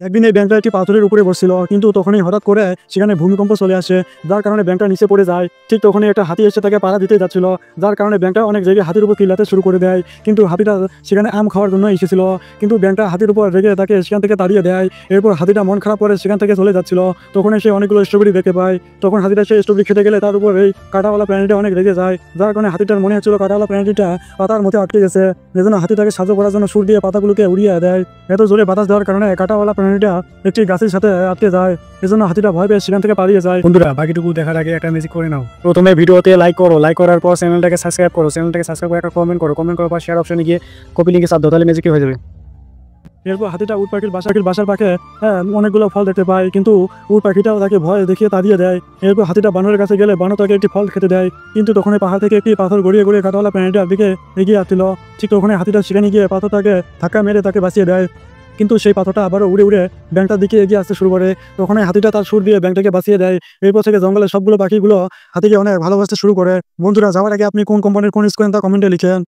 একদিন এই ব্যাংকটা একটি পাথরের উপরে বসছিল, কিন্তু তখনই হঠাৎ করে সেখানে ভূমিকম্প চলে আসে, যার কারণে ব্যাংকটা নিচে পড়ে যায়। ঠিক তখনই একটা হাতি এসে তাকে পাড়া দিতে যাচ্ছিল, যার কারণে ব্যাংকটা অনেক জায়গায় হাতির উপর চিল্লাতে শুরু করে দেয়। কিন্তু হাতিটা সেখানে আম খাওয়ার জন্য এসেছিল, কিন্তু ব্যাংকটা হাতির উপর রেগে তাকে সেখান থেকে তাড়িয়ে দেয়। এরপর হাতিটা মন খারাপ করে সেখান থেকে চলে যাচ্ছিল, তখন সে অনেকগুলো স্ট্রবেরি দেখতে পায়। তখন হাতিটা সেই স্ট্রবেরি খেতে গেলে তার উপর এই কাঁটাওয়ালা প্রাণীটা অনেক রেগে যায়, যার কারণে হাতিটার মনে হচ্ছিল কাঁটাওয়ালা প্রাণীটা পাতার মধ্যে আটকে গেছে। এজন্য হাতিটাকে সাহায্য করার জন্য সুর দিয়ে পাতাগুলোকে উড়িয়ে দেয়। এত জোরে বাতাস দেওয়ার কারণে কাঁটাওয়ালা প্রাণীটা একটি গাছের সাথে আটকে যায়, এজন্য হাতিটা ভয় পেয়ে সেখান থেকে পালিয়ে যায়। বন্ধুরা, বাকিটুকু দেখার আগে একটা ম্যাজিক করে নাও। প্রথমে ভিডিওতে লাইক করো, লাইক করার পর চ্যানেলটাকে সাবস্ক্রাইব করো, চ্যানেলটাকে সাবস্ক্রাইব করে একটা কমেন্ট করো, কমেন্ট করার পর শেয়ার অপশনে গিয়ে কপি লিঙ্কে চাপ দাও, তাহলে ম্যাজিক হয়ে যাবে। এরপর হাতিটা উট পাখির বাসার পাশে অনেকগুলো ফল দেখতে পায়, কিন্তু উট পাখিটাও তাকে ভয় দেখিয়ে তাড়িয়ে দেয়। এরপর হাতিটা বানরের কাছে গেলে বানর তাকে একটি ফল খেতে দেয়, কিন্তু তখন পাহাড় থেকে একটি পাথর গড়িয়ে গড়িয়ে কাঁটাওয়ালা প্রাণীটার দিকে এগিয়ে আসছিল। ঠিক তখন হাতিটা সেখানে গিয়ে পাথরটাকে ধাক্কা মেরে তাকে বাঁচিয়ে দেয়, কিন্তু সেই পাথরটা আবারও উড়ে উড়ে ব্যাংকটার দিকে এগিয়ে আসতে শুরু করে। তখন হাতিটা তার সুর দিয়ে ব্যাংকটাকে বাঁচিয়ে দেয়। এরপর থেকে জঙ্গলের সবগুলো পাখিগুলো হাতিকে অনেক ভালোবাসতে শুরু করে। বন্ধুরা, যাওয়ার আগে আপনি কোন কোম্পানির কোন স্কোয়েন তা কমেন্টে লিখেন।